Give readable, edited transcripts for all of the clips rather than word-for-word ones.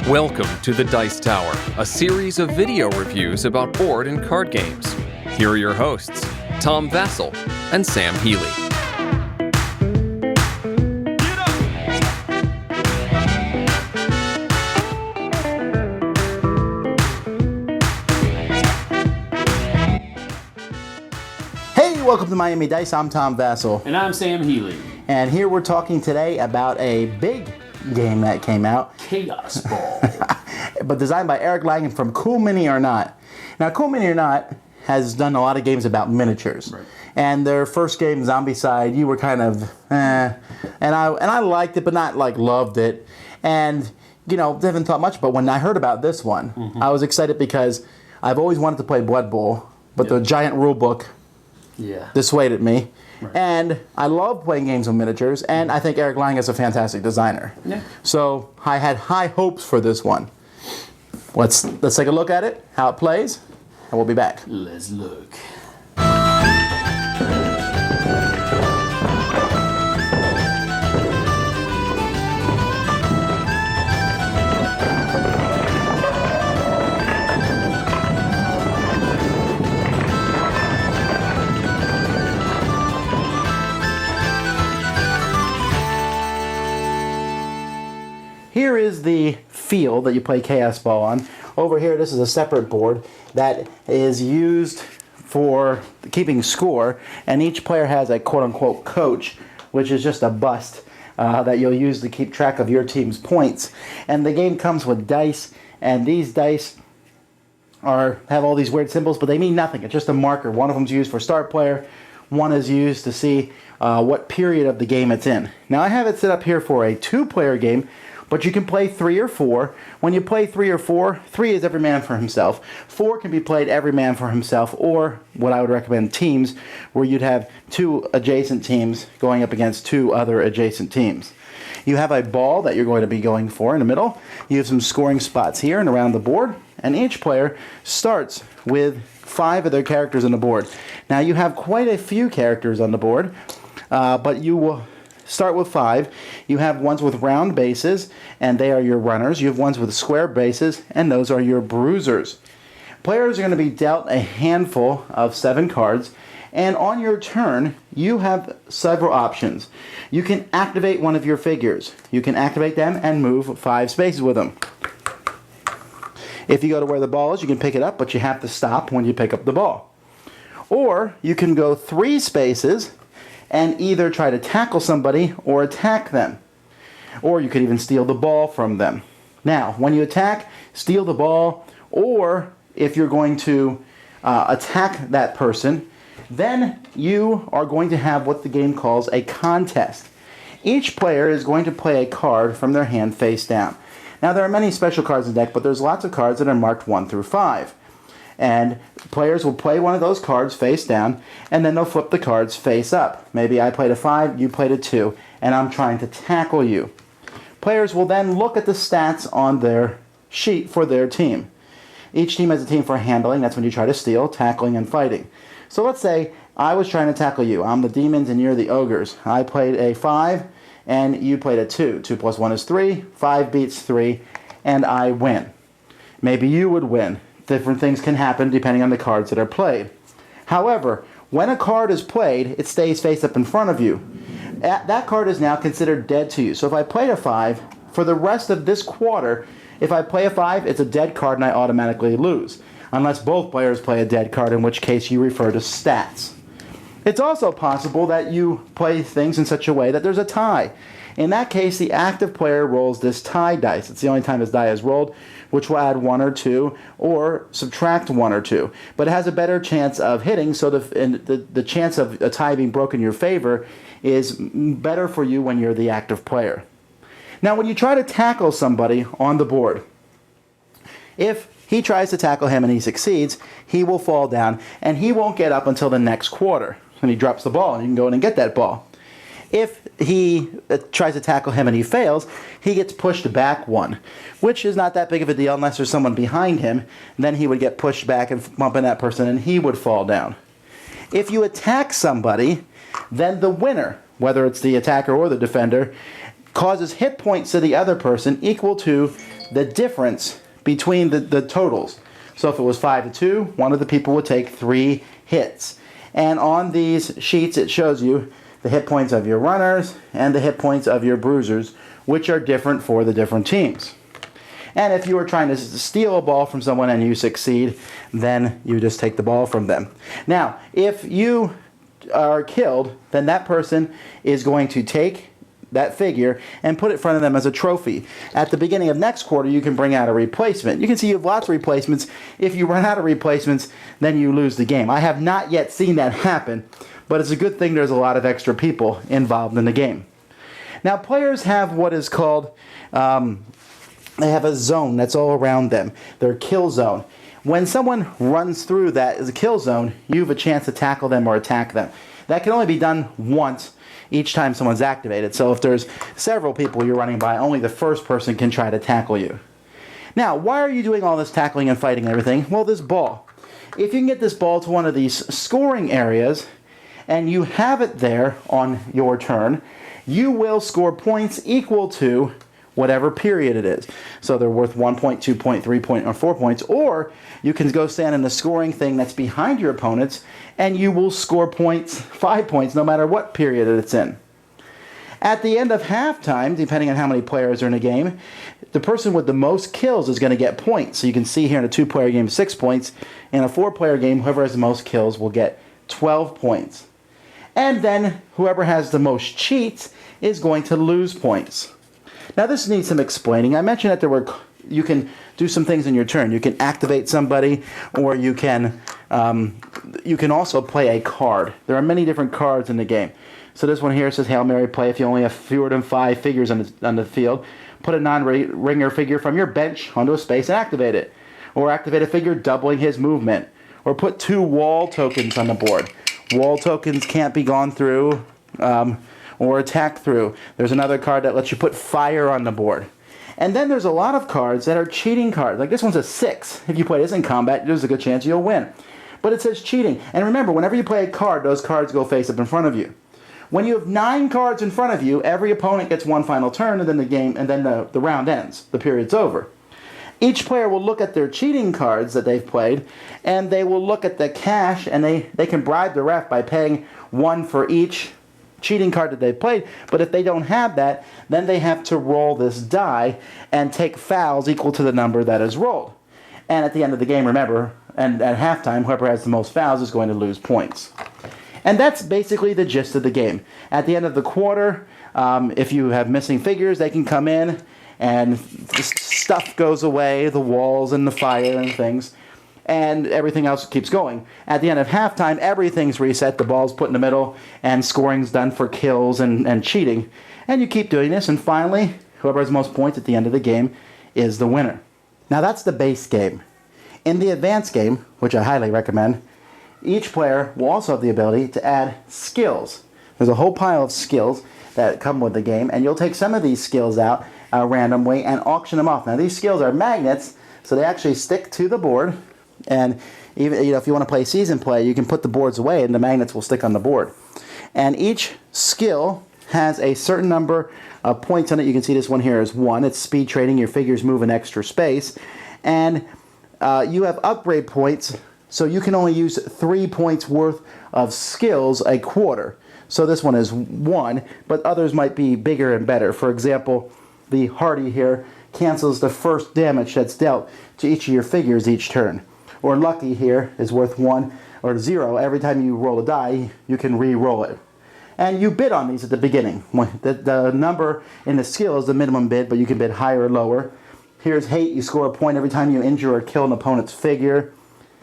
Welcome to the Dice Tower, a series of video reviews about board and card games. Here are your hosts, Tom Vasel and Sam Healey. Hey, welcome to Miami Dice. I'm Tom Vasel. And I'm Sam Healey. And here we're talking today about a big game that came out. Kaosball. But designed by Eric Langan from Cool Mini or Not. Now, Cool Mini or Not has done a lot of games about miniatures. Right. And their first game, Zombicide, you were kind of, And I liked it, but not like loved it. And, you know, haven't thought much. But when I heard about this one, I was excited because I've always wanted to play Blood Bowl, but the giant rule book dissuaded me. Right. And I love playing games with miniatures, and I think Eric Lang is a fantastic designer. Yeah. So I had high hopes for this one. Let's take a look at it, how it plays, and we'll be back. Let's look. Here is the field that you play Kaosball on. Over here, this is a separate board that is used for keeping score, and each player has a quote-unquote coach, which is just a bust that you'll use to keep track of your team's points. And the game comes with dice, and these dice have all these weird symbols, but they mean nothing. It's just a marker. One of them is used for start player, one is used to see what period of the game it's in. Now I have it set up here for a two-player game, but you can play 3 or 4. When you play 3 or 4, 3 is every man for himself. 4 can be played every man for himself, or what I would recommend, teams, where you'd have 2 adjacent teams going up against 2 other adjacent teams. You have a ball that you're going to be going for in the middle. You have some scoring spots here and around the board, and each player starts with 5 of their characters on the board. Now you have quite a few characters on the board, but you will start with 5. You have ones with round bases, and they are your runners. You have ones with square bases, and those are your bruisers. Players are going to be dealt a handful of 7 cards, and on your turn, you have several options. You can activate one of your figures. You can activate them and move 5 spaces with them. If you go to where the ball is, you can pick it up, but you have to stop when you pick up the ball. Or you can go 3 spaces and either try to tackle somebody or attack them. Or you could even steal the ball from them. Now, when you attack, steal the ball, or if you're going to attack that person, then you are going to have what the game calls a contest. Each player is going to play a card from their hand face down. Now, there are many special cards in the deck, but there's lots of cards that are marked 1 through 5. And players will play one of those cards face down, and then they'll flip the cards face up. Maybe I played a 5, you played a 2, and I'm trying to tackle you. Players will then look at the stats on their sheet for their team. Each team has a team for handling. That's when you try to steal, tackling, and fighting. So let's say I was trying to tackle you. I'm the demons and you're the ogres. I played a 5, and you played a 2. 2 plus 1 is 3. 5 beats 3, and I win. Maybe you would win. Different things can happen depending on the cards that are played. However, when a card is played, it stays face up in front of you. That card is now considered dead to you. So if I played a 5, for the rest of this quarter, if I play a 5, it's a dead card and I automatically lose. Unless both players play a dead card, in which case you refer to stats. It's also possible that you play things in such a way that there's a tie. In that case, the active player rolls this tie dice. It's the only time this die is rolled, which will add 1 or 2 or subtract 1 or 2. But it has a better chance of hitting, so the chance of a tie being broken in your favor is better for you when you're the active player. Now, when you try to tackle somebody on the board, if he tries to tackle him and he succeeds, he will fall down, and he won't get up until the next quarter. And he drops the ball, and you can go in and get that ball. If he tries to tackle him and he fails, he gets pushed back 1, which is not that big of a deal unless there's someone behind him. Then he would get pushed back and bump in that person, and he would fall down. If you attack somebody, then the winner, whether it's the attacker or the defender, causes hit points to the other person equal to the difference between the totals. So if it was 5-2, one of the people would take 3 hits. And on these sheets, it shows you the hit points of your runners and the hit points of your bruisers, which are different for the different teams. And if you were trying to steal a ball from someone and you succeed, then you just take the ball from them. Now, if you are killed, then that person is going to take that figure and put it in front of them as a trophy. At the beginning of next quarter, you can bring out a replacement. You can see you have lots of replacements. If you run out of replacements, then you lose the game. I have not yet seen that happen, but it's a good thing there's a lot of extra people involved in the game. Now, players have what is called, they have a zone that's all around them, their kill zone. When someone runs through that as a kill zone, you have a chance to tackle them or attack them. That can only be done once each time someone's activated. So if there's several people you're running by, only the first person can try to tackle you. Now, why are you doing all this tackling and fighting and everything? Well, this ball. If you can get this ball to one of these scoring areas, and you have it there on your turn, you will score points equal to whatever period it is. So they're worth 1 point, 2 point, 3 point, or 4 points. Or you can go stand in the scoring thing that's behind your opponents, and you will score points, 5 points, no matter what period it's in. At the end of halftime, depending on how many players are in a game, the person with the most kills is going to get points. So you can see here in a 2-player game, 6 points. In a 4-player game, whoever has the most kills will get 12 points. And then whoever has the most cheats is going to lose points. Now this needs some explaining. I mentioned that you can do some things in your turn. You can activate somebody, or you can also play a card. There are many different cards in the game. So this one here says Hail Mary play if you only have fewer than 5 figures on the field. Put a non-ringer figure from your bench onto a space and activate it. Or activate a figure doubling his movement. Or put 2 wall tokens on the board. Wall tokens can't be gone through or attacked through. There's another card that lets you put fire on the board. And then there's a lot of cards that are cheating cards. Like this one's a 6. If you play this in combat, there's a good chance you'll win. But it says cheating. And remember, whenever you play a card, those cards go face up in front of you. When you have 9 cards in front of you, every opponent gets one final turn, and then the round ends. The period's over. Each player will look at their cheating cards that they've played, and they will look at the cash, and they can bribe the ref by paying 1 for each cheating card that they've played. But if they don't have that, then they have to roll this die and take fouls equal to the number that is rolled. And at the end of the game, remember, and at halftime, whoever has the most fouls is going to lose points. And that's basically the gist of the game. At the end of the quarter, if you have missing figures, they can come in and stuff goes away, the walls and the fire and things, and everything else keeps going. At the end of halftime, everything's reset, the ball's put in the middle, and scoring's done for kills and cheating. And you keep doing this, and finally, whoever has the most points at the end of the game is the winner. Now that's the base game. In the advanced game, which I highly recommend, each player will also have the ability to add skills. There's a whole pile of skills that come with the game, and you'll take some of these skills out randomly and auction them off. Now these skills are magnets, so they actually stick to the board, and even if you want to play season play, you can put the boards away and the magnets will stick on the board. And each skill has a certain number of points on it. You can see this one here is 1. It's speed trading. Your figures move in extra space. And you have upgrade points, so you can only use 3 points worth of skills a quarter. So this one is 1, but others might be bigger and better. For example, the Hardy here cancels the first damage that's dealt to each of your figures each turn. Or Lucky here is worth 1 or 0. Every time you roll a die, you can re-roll it. And you bid on these at the beginning. The number in the skill is the minimum bid, but you can bid higher or lower. Here's Hate. You score a point every time you injure or kill an opponent's figure.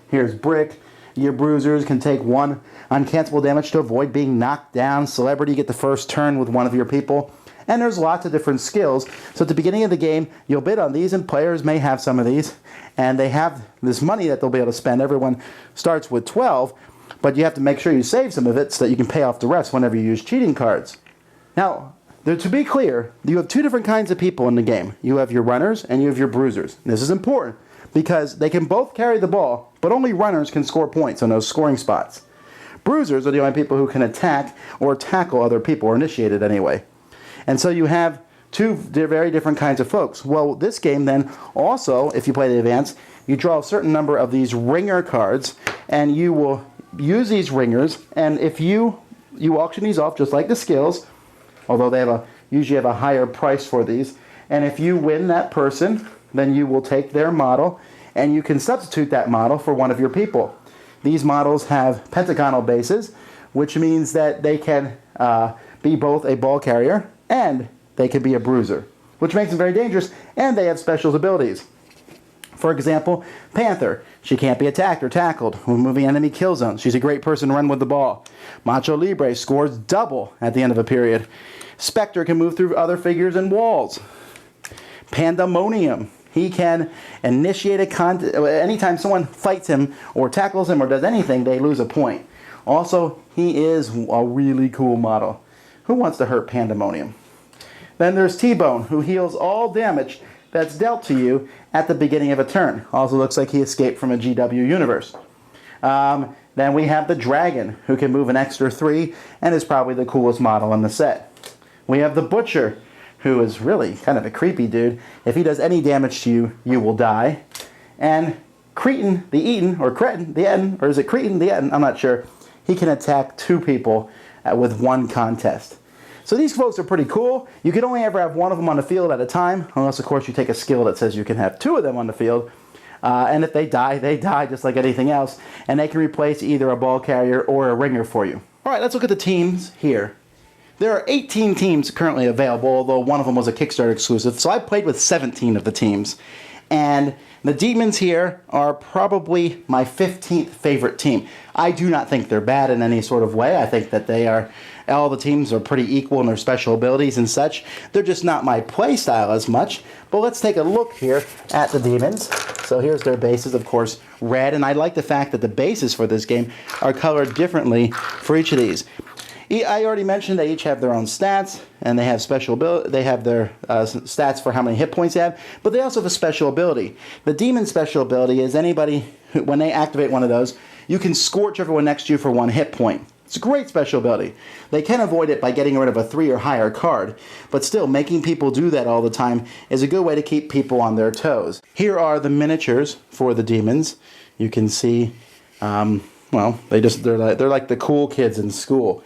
Here's Brick. Your bruisers can take 1 uncancelable damage to avoid being knocked down. Celebrity, you get the first turn with one of your people. And there's lots of different skills. So at the beginning of the game, you'll bid on these, and players may have some of these. And they have this money that they'll be able to spend. Everyone starts with 12, but you have to make sure you save some of it so that you can pay off the rest whenever you use cheating cards. Now, to be clear, you have 2 different kinds of people in the game. You have your runners and you have your bruisers. This is important because they can both carry the ball, but only runners can score points on those scoring spots. Bruisers are the only people who can attack or tackle other people, or initiate it anyway. And so you have two very different kinds of folks. Well, this game then also, if you play the advanced, you draw a certain number of these ringer cards, and you will use these ringers, and if you auction these off just like the skills, although they usually have a higher price for these, and if you win that person, then you will take their model, and you can substitute that model for one of your people. These models have pentagonal bases, which means that they can be both a ball carrier and they can be a bruiser, which makes them very dangerous, and they have special abilities. For example, Panther. She can't be attacked or tackled when moving enemy kill zones. She's a great person to run with the ball. Macho Libre scores double at the end of a period. Spectre can move through other figures and walls. Pandemonium. He can initiate a contest. Anytime someone fights him or tackles him or does anything, they lose a point. Also, he is a really cool model. Who wants to hurt Pandemonium? Then there's T-Bone, who heals all damage that's dealt to you at the beginning of a turn. Also looks like he escaped from a GW universe. Then we have the Dragon, who can move an extra 3 and is probably the coolest model in the set. We have the Butcher, who is really kind of a creepy dude. If he does any damage to you, you will die. And Cretin the Eaton, or Cretin the Etten, or is it Cretin the Etten? I'm not sure. He can attack 2 people with 1 contest. So these folks are pretty cool. You can only ever have one of them on the field at a time, unless of course you take a skill that says you can have 2 of them on the field. And if they die just like anything else, and they can replace either a ball carrier or a ringer for you. All right, let's look at the teams here. There are 18 teams currently available, although one of them was a Kickstarter exclusive. So I played with 17 of the teams. And the Demons here are probably my 15th favorite team. I do not think they're bad in any sort of way. I think that all the teams are pretty equal in their special abilities and such. They're just not my play style as much. But let's take a look here at the Demons. So here's their bases, of course, red. And I like the fact that the bases for this game are colored differently for each of these. I already mentioned they each have their own stats, and they have special ability. They have their stats for how many hit points they have, but they also have a special ability. The Demon special ability is anybody, when they activate one of those, you can scorch everyone next to you for 1 hit point. It's a great special ability. They can avoid it by getting rid of a 3 or higher card, but still, making people do that all the time is a good way to keep people on their toes. Here are the miniatures for the Demons. You can see, well, they're like the cool kids in school.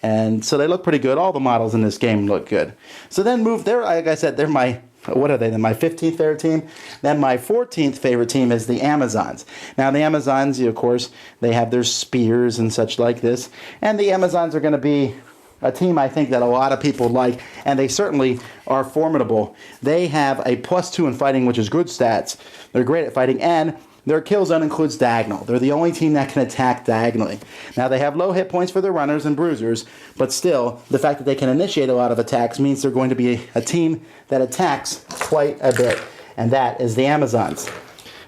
And so they look pretty good. All the models in this game look good. So then like I said, they're my 15th favorite team. Then my 14th favorite team is the Amazons. Now the Amazons, of course, they have their spears and such like this. And the Amazons are going to be a team I think that a lot of people like, and they certainly are formidable. They have a +2 in fighting, which is good stats. They're great at fighting, and their kill zone includes diagonal. They're the only team that can attack diagonally. Now, they have low hit points for their runners and bruisers, but still, the fact that they can initiate a lot of attacks means they're going to be a team that attacks quite a bit, and that is the Amazons.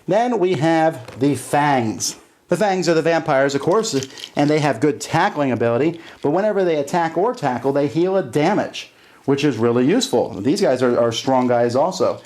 Then we have the Fangs. The Fangs are the vampires, of course, and they have good tackling ability, but whenever they attack or tackle, they heal a damage, which is really useful. These guys are strong guys also,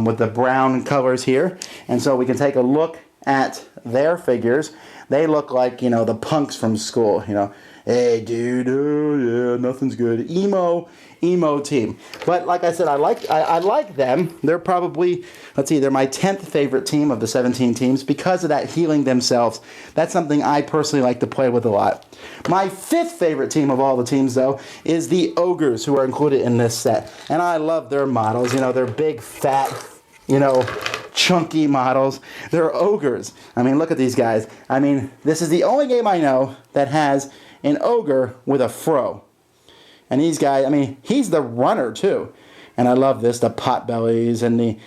with the brown colors here. And so we can take a look at their figures. They look like, the punks from school, Hey, dude, oh, yeah, nothing's good. Emo team. But like I said, I like them. They're probably, they're my 10th favorite team of the 17 teams because of that healing themselves. That's something I personally like to play with a lot. My 5th favorite team of all the teams, though, is the Ogres, who are included in this set. And I love their models. They're big, fat, chunky models. They're ogres. Look at these guys. This is the only game I know that has an ogre with a fro. And these guys, he's the runner too. And I love this, the pot bellies and the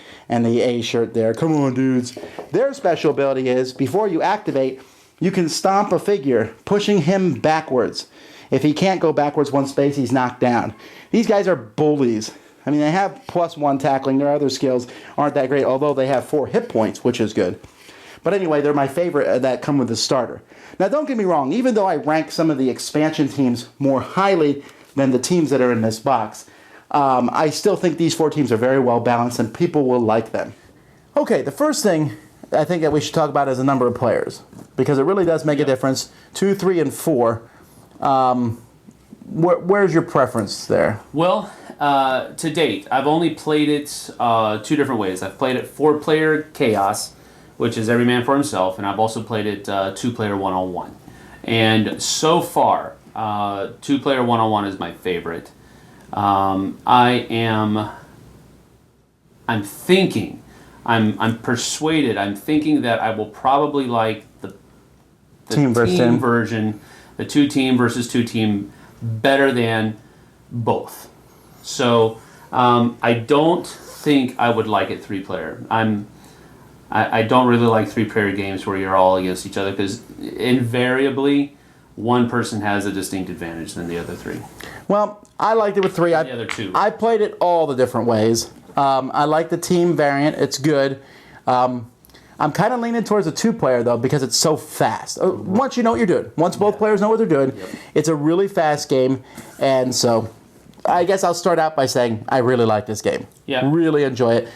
A shirt there. Come on, dudes. Their special ability is, before you activate, you can stomp a figure, pushing him backwards. If he can't go backwards 1 space, he's knocked down. These guys are bullies. They have +1 tackling. Their other skills aren't that great, although they have 4 hit points, which is good. But anyway, they're my favorite that come with the starter. Now, don't get me wrong. Even though I rank some of the expansion teams more highly than the teams that are in this box, I still think these 4 teams are very well balanced and people will like them. Okay, the first thing I think that we should talk about is the number of players, because it really does make a difference. 2, 3, and 4. Where's your preference there? Well, to date, I've only played it 2 different ways. I've played it 4-player chaos, which is every man for himself, and I've also played it 2-player one-on-one. And so far, 2-player one-on-one is my favorite. I'm persuaded. I'm thinking that I will probably like the Team versus team team. version, the 2-team versus 2-team, better than both. So I don't think I would like it 3-player. I don't really like 3-player games where you're all against each other, because invariably one person has a distinct advantage than the other 3. Well, I liked it with 3. The other 2. I played it all the different ways. I like the team variant. It's good. I'm kind of leaning towards the 2-player, though, because it's so fast. Once you know what you're doing, once both players know what they're doing, it's a really fast game. And so I guess I'll start out by saying I really like this game. Yeah. Really enjoy it.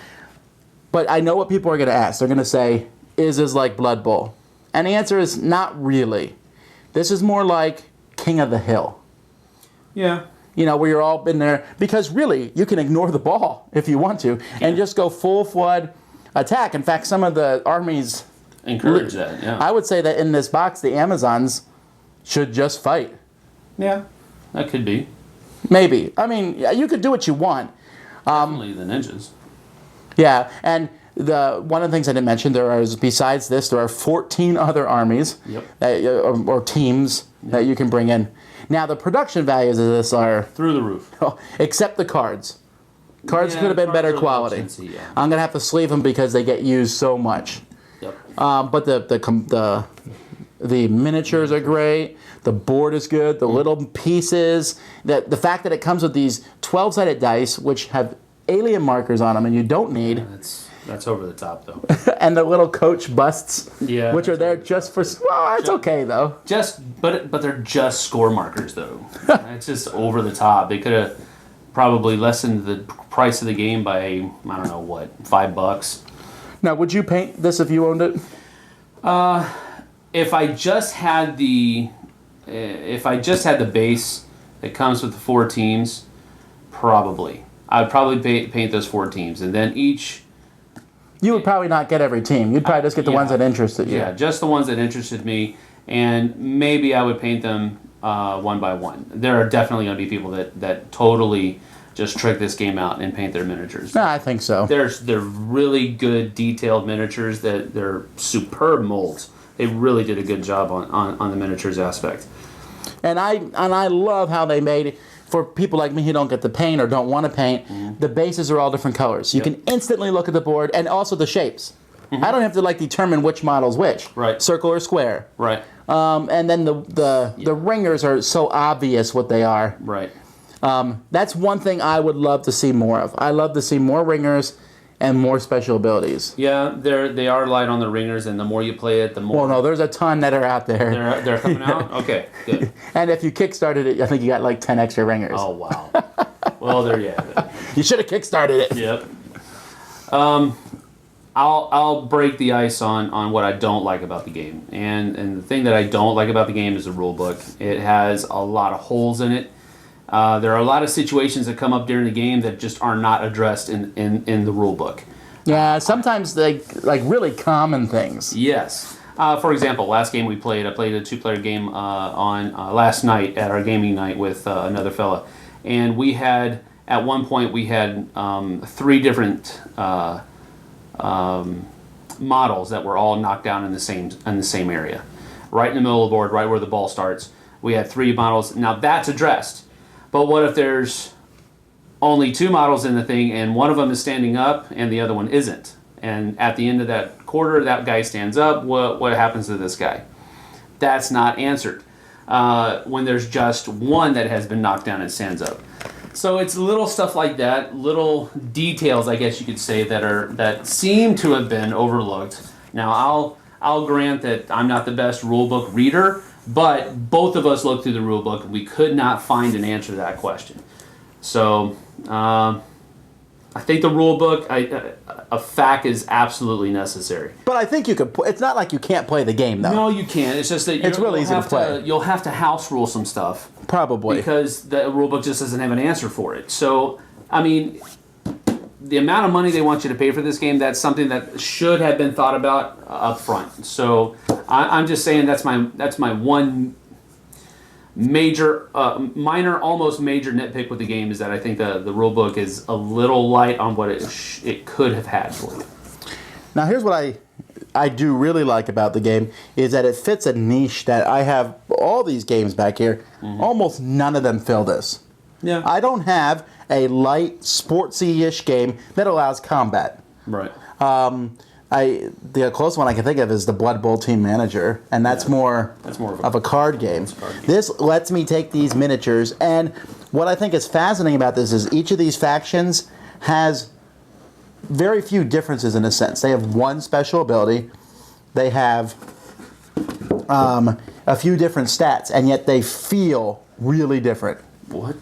But I know what people are going to ask. They're going to say, is this like Blood Bowl? And the answer is not really. This is more like King of the Hill. Yeah. You know, where you're all in there. Because really, you can ignore the ball if you want to and just go full flood attack. In fact, some of the armies Encourage that, yeah. I would say that in this box, the Amazons should just fight. Yeah, that could be. Maybe. I mean, you could do what you want. Definitely the ninjas. Yeah, and one of the things I didn't mention, besides this, there are 14 other armies or teams that you can bring in. Now, the production values of this are Through the roof. except the cards. Cards could have been better quality. I'm gonna have to sleeve them because they get used so much. Yep. But the miniatures are great. The board is good. The little pieces. The fact that it comes with these 12-sided dice, which have alien markers on them, and you don't need. That's over the top, though. And the little coach busts, Yeah, which are there just for. Well, it's okay though. But they're just score markers, though. It's just over the top. They could have probably lessened the price of the game by, I don't know what, $5. Now, would you paint this if you owned it? If I just had the base that comes with the 4 teams, probably I would probably paint those 4 teams, and then each. You would probably not get every team. You'd probably just get the ones that interested you. Yeah, just the ones that interested me, and maybe I would paint them one by one. There are definitely going to be people that totally just trick this game out and paint their miniatures. No, I think so. They're really good detailed miniatures. They're superb molds. They really did a good job on the miniatures aspect. And I love how they made, for people like me who don't get to paint or don't want to paint, the bases are all different colors. You can instantly look at the board, and also the shapes. I don't have to determine which model's which. Right. Circle or square. Right. And then the ringers are so obvious what they are. Right. That's one thing I would love to see more of. I love to see more ringers and more special abilities. Yeah, they are light on the ringers, and the more you play it, the more. Well, no, there's a ton that are out there. They're coming out? Okay, good. And if you kickstarted it, I think you got 10 extra ringers. Oh, wow. Well, there you have it. You should have kickstarted it. Yep. I'll break the ice on what I don't like about the game. And the thing that I don't like about the game is the rule book. It has a lot of holes in it. There are a lot of situations that come up during the game that just are not addressed in the rule book. Yeah, sometimes they really common things. Yes. For example, last game I played a 2-player game on last night at our gaming night with another fella, and at one point we had 3 different models that were all knocked down in the same area, right in the middle of the board, right where the ball starts. We had 3 models. Now that's addressed. But what if there's only 2 models in the thing, and one of them is standing up and the other one isn't? And at the end of that quarter, that guy stands up. What happens to this guy? That's not answered when there's just one that has been knocked down and stands up. So it's little stuff like that, little details, I guess you could say, that seem to have been overlooked. Now I'll grant that I'm not the best rulebook reader, but both of us looked through the rulebook and we could not find an answer to that question. So I think the rulebook, a FAQ is absolutely necessary. But I think you could. It's not like you can't play the game, though. No, you can't. It's just that it's really easy to play. You'll have to house rule some stuff. Probably. Because the rulebook just doesn't have an answer for it. So I mean, the amount of money they want you to pay for this game, that's something that should have been thought about up front. So I'm just saying that's my one major, minor, almost major nitpick with the game is that I think the rule book is a little light on what it could have had for you. Now here's what I do really like about the game is that it fits a niche that I have all these games back here. Almost none of them fill this. Yeah. I don't have a light, sportsy-ish game that allows combat. Right. The closest one I can think of is the Blood Bowl Team Manager, and that's more of a card game. This lets me take these miniatures, and what I think is fascinating about this is each of these factions has very few differences in a sense. They have one special ability, they have a few different stats, and yet they feel really different. What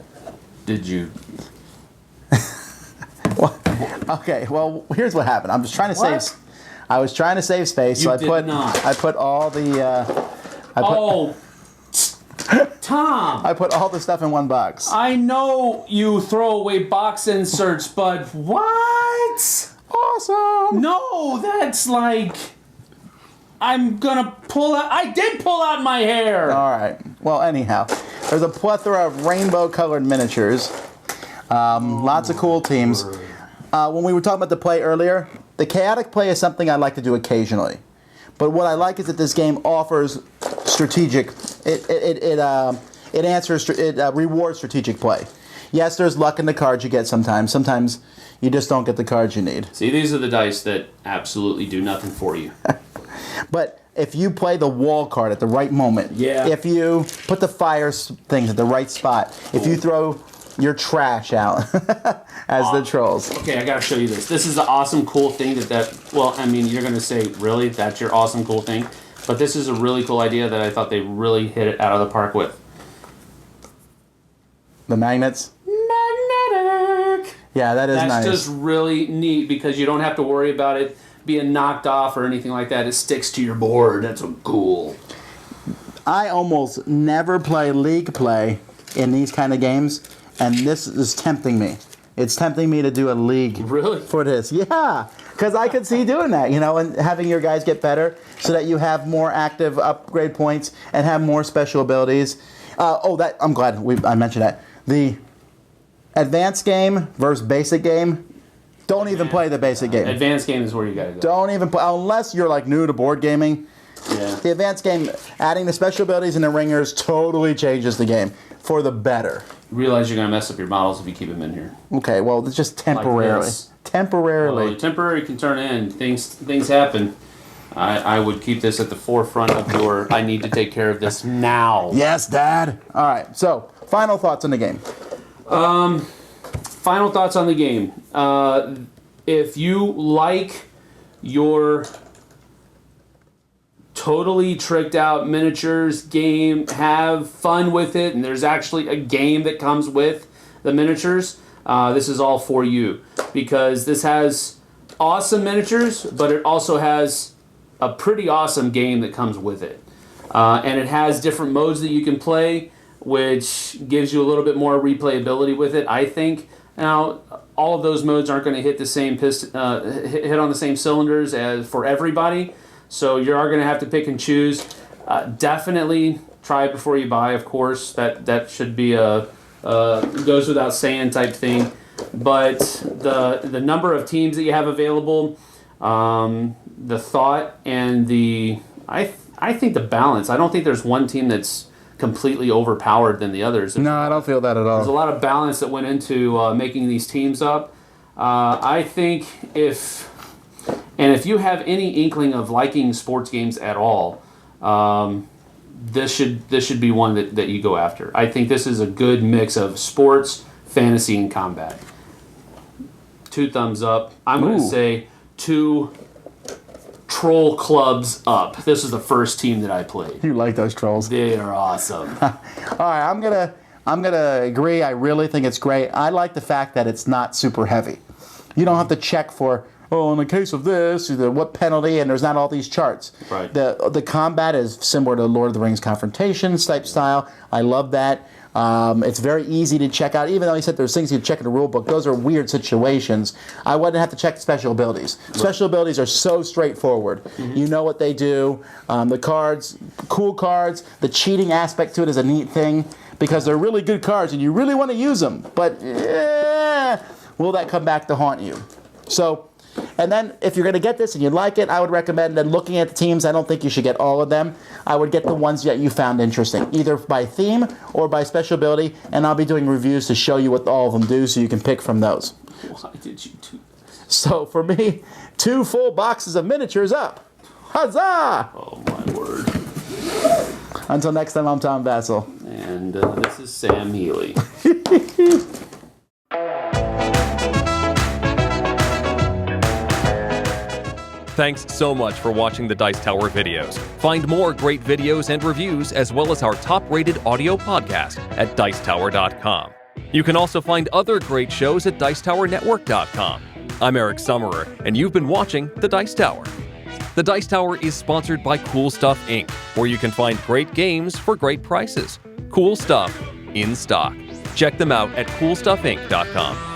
did you... Okay, well, here's what happened. I was trying to save space, so I put all the Tom! I put all the stuff in one box. I know you throw away box inserts, but what? Awesome! No, that's like... I'm gonna pull out... I did pull out my hair! Alright. Well, anyhow, there's a plethora of rainbow-colored miniatures. Lots of cool teams. When we were talking about the play earlier, the chaotic play is something I like to do occasionally. But what I like is that this game offers strategic. It rewards strategic play. Yes, there's luck in the cards you get sometimes. Sometimes you just don't get the cards you need. See, these are the dice that absolutely do nothing for you. But if you play the wall card at the right moment, if you put the fire things at the right spot, if you throw your trash out as the trolls. Okay, I gotta show you this. This is the awesome, cool thing well, I mean, you're gonna say, really? That's your awesome, cool thing? But this is a really cool idea that I thought they really hit it out of the park with. The magnets? Magnetic! Yeah, that is nice. That's just really neat because you don't have to worry about it being knocked off or anything like that. It sticks to your board. That's so cool. I almost never play league play in these kind of games, and this is tempting me. It's tempting me to do a league for this. Yeah, because I could see doing that, and having your guys get better so that you have more active upgrade points and have more special abilities. I'm glad I mentioned that. The advanced game versus basic game, don't even play the basic game. Advanced game is where you gotta go. Don't even play, unless you're like new to board gaming. Yeah. The advanced game, adding the special abilities and the ringers totally changes the game for the better. You realize you're going to mess up your models if you keep them in here. Okay, well, it's just temporarily. Like temporarily. Well, temporary can turn in. Things happen. I would keep this at the forefront of your, I need to take care of this now. Yes, Dad. All right, so final thoughts on the game. Final thoughts on the game. If you like your totally tricked out miniatures game, have fun with it, and there's actually a game that comes with the miniatures, this is all for you. Because this has awesome miniatures, but it also has a pretty awesome game that comes with it. And it has different modes that you can play, which gives you a little bit more replayability with it, I think. Now, all of those modes aren't going to hit the same hit on the same cylinders as for everybody, so you are going to have to pick and choose. Definitely try it before you buy, of course. That should be a goes without saying type thing. But the number of teams that you have available, the thought, and I think the balance. I don't think there's one team that's completely overpowered than the others. No, I don't feel that at all. There's a lot of balance that went into making these teams up. I think if you have any inkling of liking sports games at all, this should be one that you go after. I think this is a good mix of sports, fantasy, and combat. 2 thumbs up. I'm going to say 2 troll clubs up. This is the first team that I played. You like those trolls? They are awesome. All right, I'm gonna agree. I really think it's great. I like the fact that it's not super heavy. You don't have to check for, in the case of this, what penalty, and there's not all these charts. Right. The combat is similar to Lord of the Rings Confrontations type style. I love that. It's very easy to check out. Even though he said there's things you check in the rule book, those are weird situations. I wouldn't have to check special abilities. Special abilities are so straightforward. You know what they do. The cards, cool cards. The cheating aspect to it is a neat thing because they're really good cards and you really want to use them. But will that come back to haunt you? So. And then if you're going to get this and you like it, I would recommend then looking at the teams. I don't think you should get all of them. I would get the ones that you found interesting, either by theme or by special ability, and I'll be doing reviews to show you what all of them do so you can pick from those. Why did you do this? So for me, 2 full boxes of miniatures up. Huzzah! Oh my word. Until next time, I'm Tom Vasel. And this is Sam Healey. Thanks so much for watching the Dice Tower videos. Find more great videos and reviews as well as our top-rated audio podcast at Dicetower.com. You can also find other great shows at Dicetowernetwork.com. I'm Eric Summerer, and you've been watching The Dice Tower. The Dice Tower is sponsored by Cool Stuff Inc., where you can find great games for great prices. Cool stuff in stock. Check them out at CoolStuffInc.com.